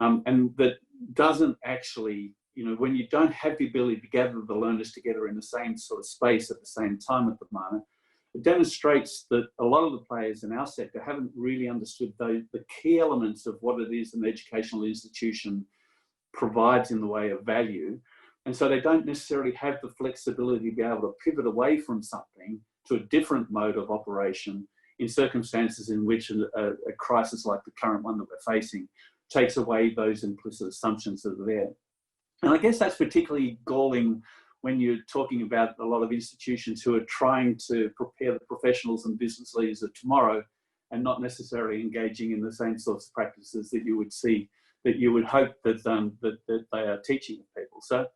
And that doesn't actually, when you don't have the ability to gather the learners together in the same sort of space at the same time at the moment, it demonstrates that a lot of the players in our sector haven't really understood the key elements of what it is an educational institution provides in the way of value. And so they don't necessarily have the flexibility to be able to pivot away from something to a different mode of operation in circumstances in which a crisis like the current one that we're facing takes away those implicit assumptions that are there. And I guess that's particularly galling when you're talking about a lot of institutions who are trying to prepare the professionals and business leaders of tomorrow and not necessarily engaging in the same sorts of practices that you would see, that you would hope that, that they are teaching people. So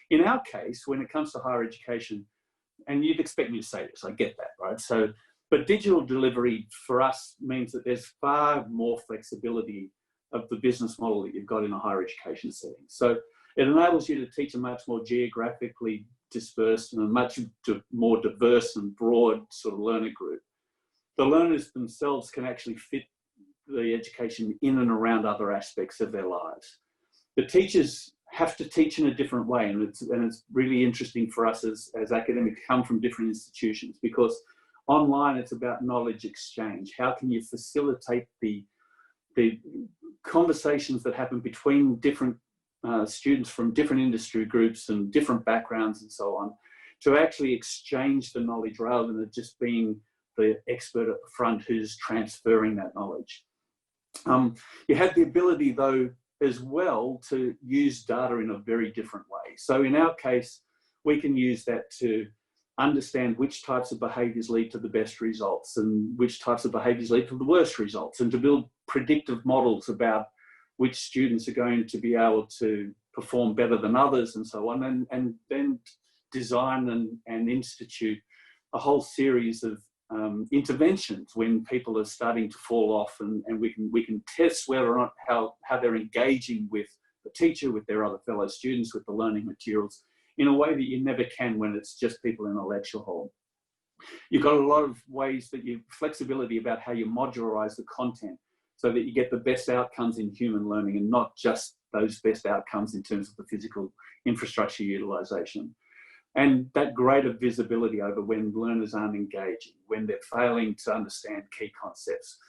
in our case, when it comes to higher education, and you'd expect me to say this, I get that, right? So, but digital delivery for us means that there's far more flexibility of the business model that you've got in a higher education setting. So it enables you to teach a much more geographically dispersed and a much more diverse and broad sort of learner group. The learners themselves can actually fit the education in and around other aspects of their lives. The teachers have to teach in a different way, and it's really interesting for us as academics who come from different institutions, because online it's about knowledge exchange. How can you facilitate the conversations that happen between different students from different industry groups and different backgrounds and so on, to actually exchange the knowledge rather than it just being the expert at the front who's transferring that knowledge. You have the ability, though, as well, to use data in a very different way. So in our case, we can use that to understand which types of behaviours lead to the best results and which types of behaviours lead to the worst results, and to build predictive models about which students are going to be able to perform better than others and so on, and then design and institute a whole series of interventions when people are starting to fall off, and we can test whether or not how they're engaging with the teacher, with their other fellow students, with the learning materials, in a way that you never can when it's just people in a lecture hall. You've got a lot of ways that flexibility about how you modularize the content so that you get the best outcomes in human learning and not just those best outcomes in terms of the physical infrastructure utilization. And that greater visibility over when learners aren't engaging, when they're failing to understand key concepts,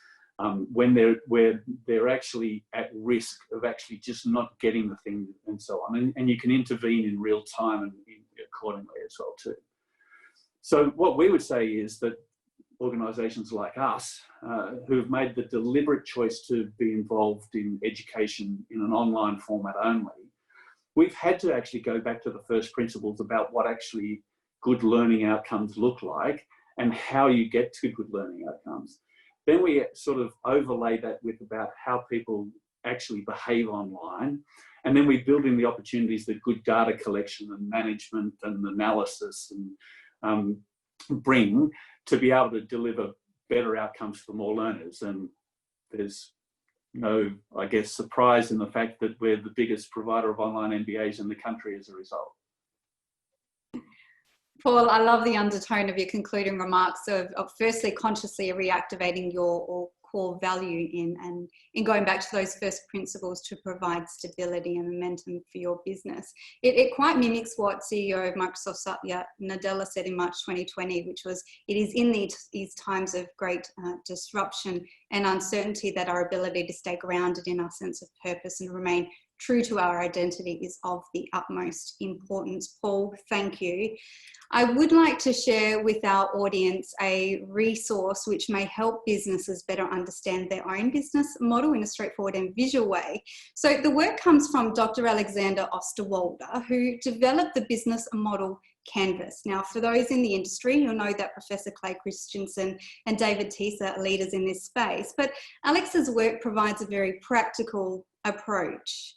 when they're actually at risk of actually just not getting the thing and so on. And you can intervene in real time and accordingly as well too. So what we would say is that organisations like us, who have made the deliberate choice to be involved in education in an online format only, we've had to actually go back to the first principles about what actually good learning outcomes look like and how you get to good learning outcomes. Then we sort of overlay that with about how people actually behave online. And then we build in the opportunities that good data collection and management and analysis and bring to be able to deliver better outcomes for more learners. And there's no, I guess, surprise in the fact that we're the biggest provider of online MBAs in the country as a result. Paul, I love the undertone of your concluding remarks of firstly consciously reactivating your core value in going back to those first principles to provide stability and momentum for your business. It quite mimics what CEO of Microsoft Satya Nadella said in March 2020, which was, it is in these times of great disruption and uncertainty that our ability to stay grounded in our sense of purpose and remain true to our identity is of the utmost importance. Paul, thank you. I would like to share with our audience a resource which may help businesses better understand their own business model in a straightforward and visual way. So the work comes from Dr. Alexander Osterwalder, who developed the business model canvas. Now, for those in the industry, you'll know that Professor Clay Christensen and David Teesa are leaders in this space, but Alex's work provides a very practical approach.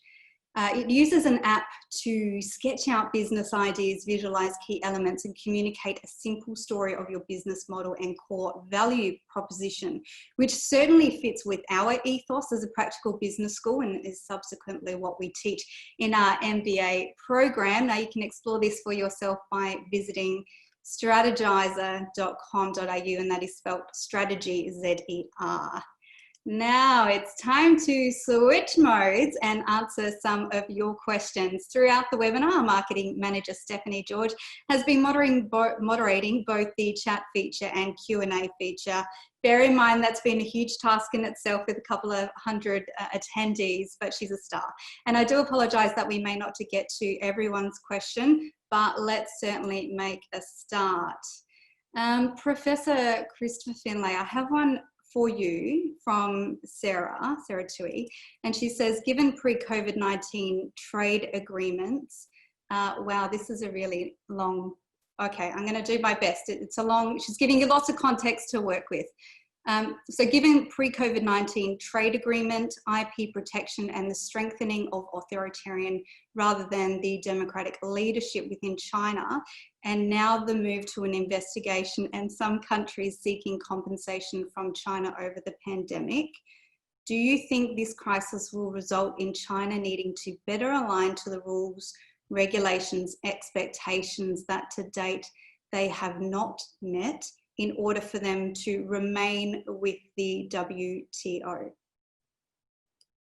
It uses an app to sketch out business ideas, visualize key elements, and communicate a simple story of your business model and core value proposition, which certainly fits with our ethos as a practical business school and is subsequently what we teach in our MBA program. Now, you can explore this for yourself by visiting strategizer.com.au, and that is spelled strategy, Z-E-R. Now it's time to switch modes and answer some of your questions. Throughout the webinar, our marketing manager, Stephanie George, has been moderating both the chat feature and Q&A feature. Bear in mind that's been a huge task in itself with a couple of hundred attendees, but she's a star. And I do apologise that we may not get to everyone's question, but let's certainly make a start. Professor Christopher Finlay, I have one for you from Sara Tui, and she says, given pre-COVID-19 trade agreements, wow, this is a really long, okay, I'm going to do my best. It's a long, she's giving you lots of context to work with. So given pre-COVID-19 trade agreement, IP protection, and the strengthening of authoritarian rather than the democratic leadership within China, and now the move to an investigation and some countries seeking compensation from China over the pandemic, do you think this crisis will result in China needing to better align to the rules, regulations, expectations that to date they have not met in order for them to remain with the WTO?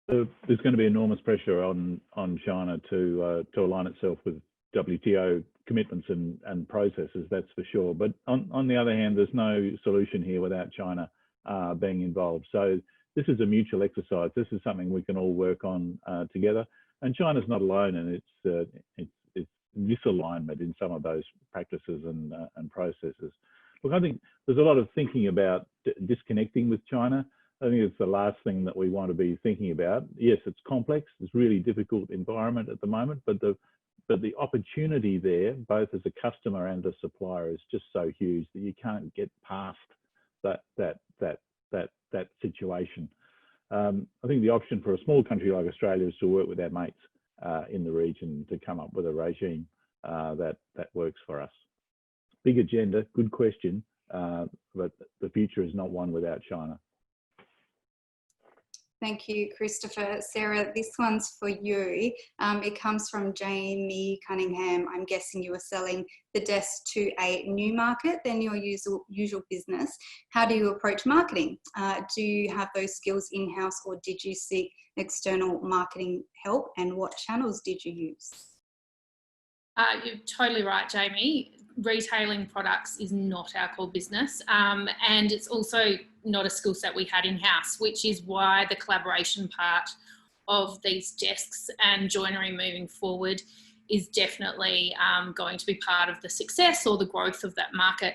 There's going to be enormous pressure on China to align itself with WTO commitments and processes, that's for sure. But on the other hand, there's no solution here without China being involved. So this is a mutual exercise. This is something we can all work on together. And China's not alone in its misalignment in some of those practices and processes. Look, I think there's a lot of thinking about disconnecting with China. I think it's the last thing that we want to be thinking about. Yes, it's complex. It's a really difficult environment at the moment, but the opportunity there, both as a customer and a supplier, is just so huge that you can't get past that situation. I think the option for a small country like Australia is to work with our mates in the region to come up with a regime that works for us. Big agenda, good question, but the future is not one without China. Thank you, Christopher. Sara, this one's for you. It comes from Jamie Cunningham. I'm guessing you are selling the desk to a new market than your usual business. How do you approach marketing? Do you have those skills in-house, or did you seek external marketing help, and what channels did you use? You're totally right, Jamie. Retailing products is not our core business, and it's also not a skill set we had in-house, which is why the collaboration part of these desks and joinery moving forward is definitely going to be part of the success or the growth of that market.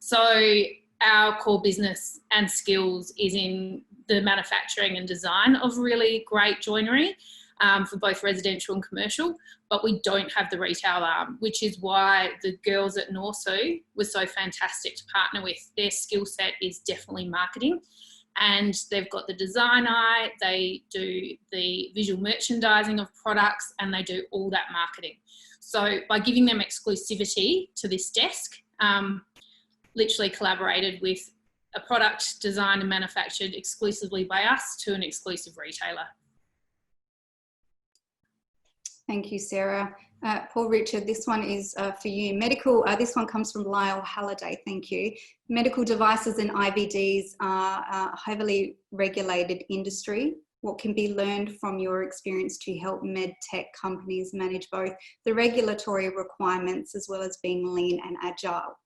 So our core business and skills is in the manufacturing and design of really great joinery, for both residential and commercial, but we don't have the retail arm, which is why the girls at Norsu were so fantastic to partner with. Their skill set is definitely marketing, and they've got the design eye, they do the visual merchandising of products, and they do all that marketing. So by giving them exclusivity to this desk, literally collaborated with a product designed and manufactured exclusively by us to an exclusive retailer. Thank you, Sara. Paul Richard, this one is for you. This one comes from Lyle Halliday, thank you. Medical devices and IVDs are a heavily regulated industry. What can be learned from your experience to help med tech companies manage both the regulatory requirements as well as being lean and agile?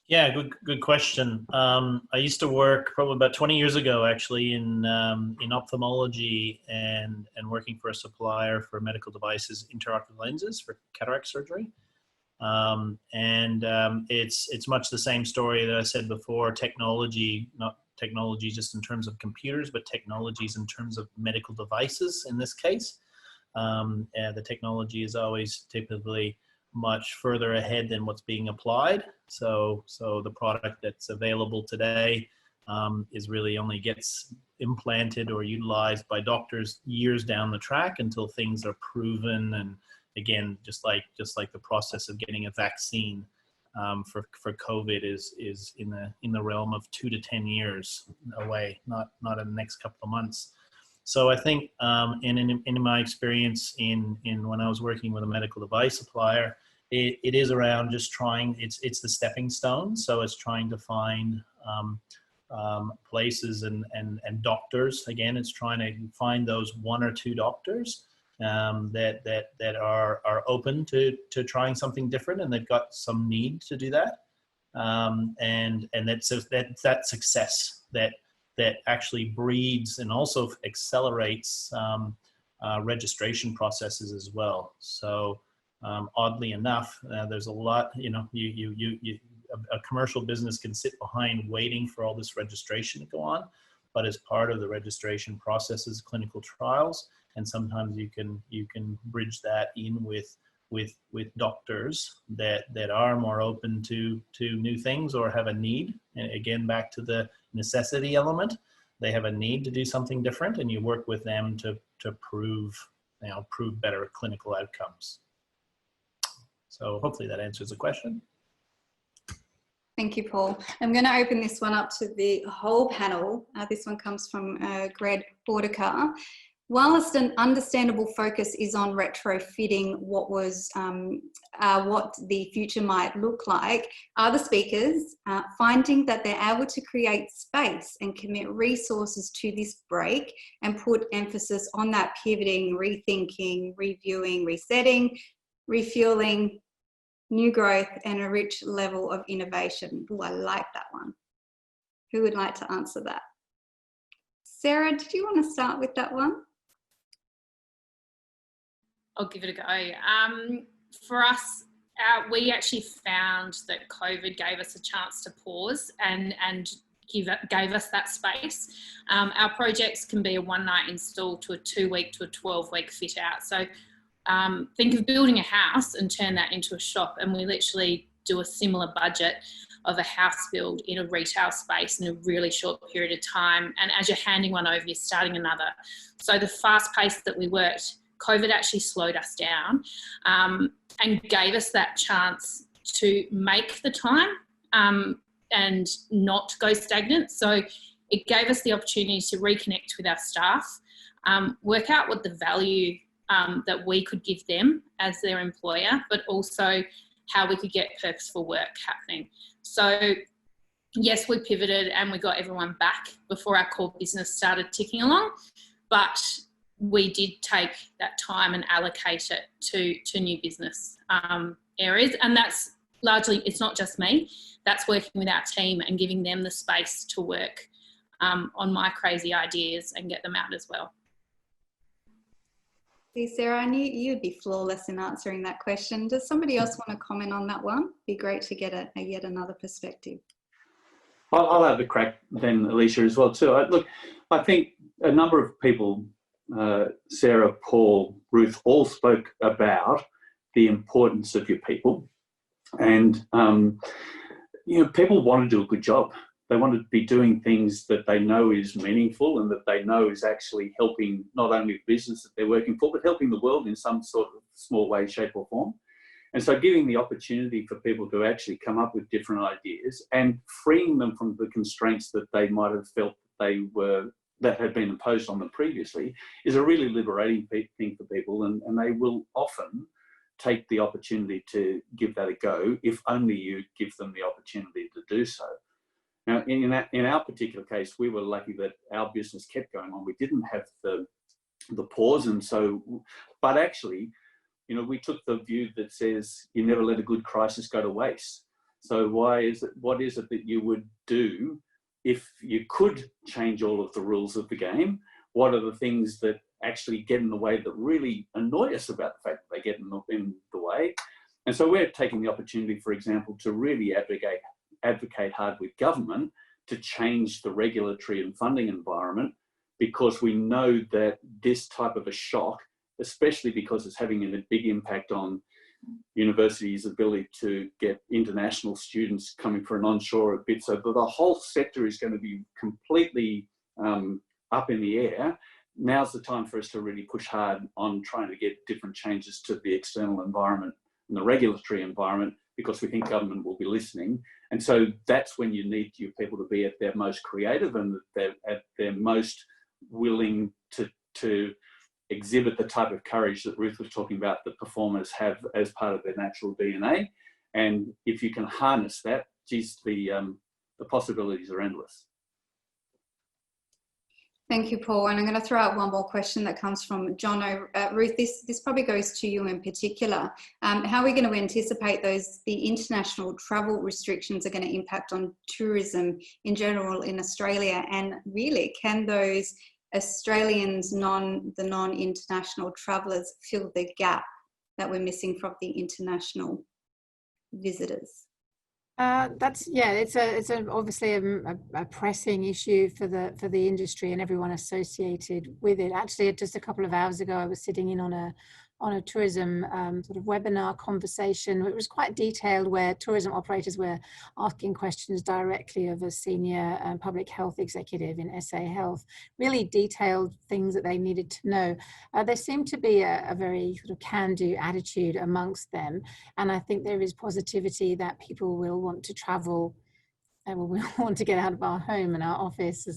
Yeah, good question. I used to work probably about 20 years ago, actually, in ophthalmology and working for a supplier for medical devices, intraocular lenses for cataract surgery. It's much the same story that I said before. Technology, not technology just in terms of computers, but technologies in terms of medical devices in this case. The technology is always typically much further ahead than what's being applied. So the product that's available today is really only gets implanted or utilized by doctors years down the track until things are proven. And again, just like the process of getting a vaccine for COVID is in the realm of 2 to 10 years away, not in the next couple of months. So I think in my experience in when I was working with a medical device supplier, it is around just trying, it's the stepping stone. So it's trying to find places and doctors. Again, it's trying to find those 1 or 2 doctors that are open to trying something different, and they've got some need to do that. And that's that success that actually breeds and also accelerates registration processes as well. So oddly enough, there's a lot, a commercial business can sit behind waiting for all this registration to go on, but as part of the registration process is clinical trials, and sometimes you can bridge that in with doctors that are more open to new things or have a need. And again, back to the necessity element, they have a need to do something different, and you work with them to prove better clinical outcomes. So hopefully that answers the question. Thank you, Paul. I'm going to open this one up to the whole panel. This one comes from Greg Bordecar. Whilst an understandable focus is on retrofitting what the future might look like, are the speakers finding that they're able to create space and commit resources to this break and put emphasis on that pivoting, rethinking, reviewing, resetting, refueling, new growth, and a rich level of innovation? Oh, I like that one. Who would like to answer that? Sarah, did you want to start with that one? I'll give it a go. For us, we actually found that COVID gave us a chance to pause and gave us that space. Our projects can be a 1-night install to a 2-week to a 12-week fit out. So think of building a house and turn that into a shop, and we literally do a similar budget of a house build in a retail space in a really short period of time. And as you're handing one over, you're starting another. So the fast pace that we worked, COVID actually slowed us down and gave us that chance to make the time and not go stagnant. So it gave us the opportunity to reconnect with our staff, work out what the value that we could give them as their employer, but also how we could get purposeful work happening. So yes, we pivoted and we got everyone back before our core business started ticking along, but we did take that time and allocate it to new business areas. And that's largely, it's not just me, that's working with our team and giving them the space to work on my crazy ideas and get them out as well. See, Sarah, I knew you'd be flawless in answering that question. Does somebody else want to comment on that one? Be great to get yet another perspective. I'll have a crack then, Alicia, as well too. Look, I think a number of people, Sarah, Paul, Ruth, all spoke about the importance of your people. And, people want to do a good job. They want to be doing things that they know is meaningful and that they know is actually helping not only the business that they're working for, but helping the world in some sort of small way, shape or form. And so giving the opportunity for people to actually come up with different ideas and freeing them from the constraints that they might have felt that had been imposed on them previously is a really liberating thing for people, and they will often take the opportunity to give that a go if only you give them the opportunity to do so. Now, in our particular case, we were lucky that our business kept going on. We didn't have the pause, and so, but actually, we took the view that says you never let a good crisis go to waste. So what is it that you would do if you could change all of the rules of the game? What are the things that actually get in the way that really annoy us about the fact that they get in the way? And so we're taking the opportunity, for example, to really advocate hard with government to change the regulatory and funding environment, because we know that this type of a shock, especially because it's having a big impact on universities' ability to get international students coming for an onshore bit. So the whole sector is going to be completely up in the air. Now's the time for us to really push hard on trying to get different changes to the external environment and the regulatory environment, because we think government will be listening. And so that's when you need your people to be at their most creative and at their most willing to exhibit the type of courage that Ruth was talking about that performers have as part of their natural DNA. And if you can harness that, geez, the possibilities are endless. Thank you, Paul. And I'm going to throw out one more question that comes from John. Ruth, this probably goes to you in particular. How are we going to anticipate the international travel restrictions are going to impact on tourism in general in Australia? And really, can those Australians, the non-international travellers, fill the gap that we're missing from the international visitors? It's obviously a pressing issue for the industry and everyone associated with it. Actually, just a couple of hours ago, I was sitting in on a tourism sort of webinar conversation. It was quite detailed, where tourism operators were asking questions directly of a senior public health executive in SA Health, really detailed things that they needed to know. There seemed to be a very sort of can-do attitude amongst them, and I think there is positivity that people will want to travel. We want to get out of our home and our office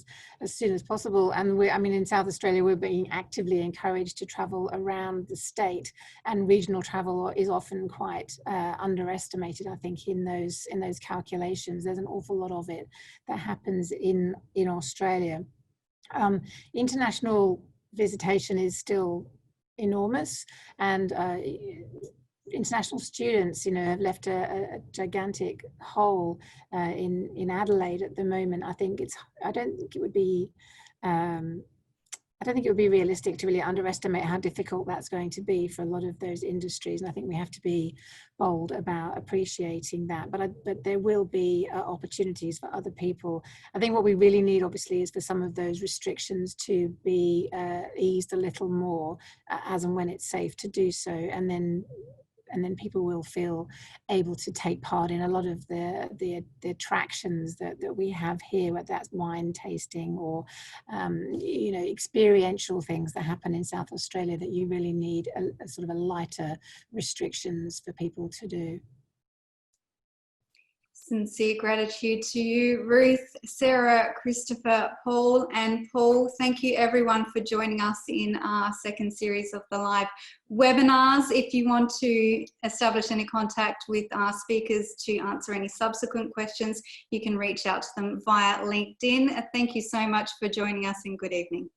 as soon as possible. And in South Australia, we're being actively encouraged to travel around the state, and regional travel is often quite underestimated, I think, in those calculations. There's an awful lot of it that happens in Australia. International visitation is still enormous, and international students, have left a gigantic hole in Adelaide at the moment. I don't think it would be realistic to really underestimate how difficult that's going to be for a lot of those industries. And I think we have to be bold about appreciating that. But there will be opportunities for other people. I think what we really need, obviously, is for some of those restrictions to be eased a little more as and when it's safe to do so. And then people will feel able to take part in a lot of the attractions that we have here, whether that's wine tasting or experiential things that happen in South Australia, that you really need a sort of a lighter restrictions for people to do. Sincere gratitude to you, Ruth, Sarah, Christopher, Paul, and Paul. Thank you everyone for joining us in our second series of the live webinars. If you want to establish any contact with our speakers to answer any subsequent questions, you can reach out to them via LinkedIn. Thank you so much for joining us, and good evening.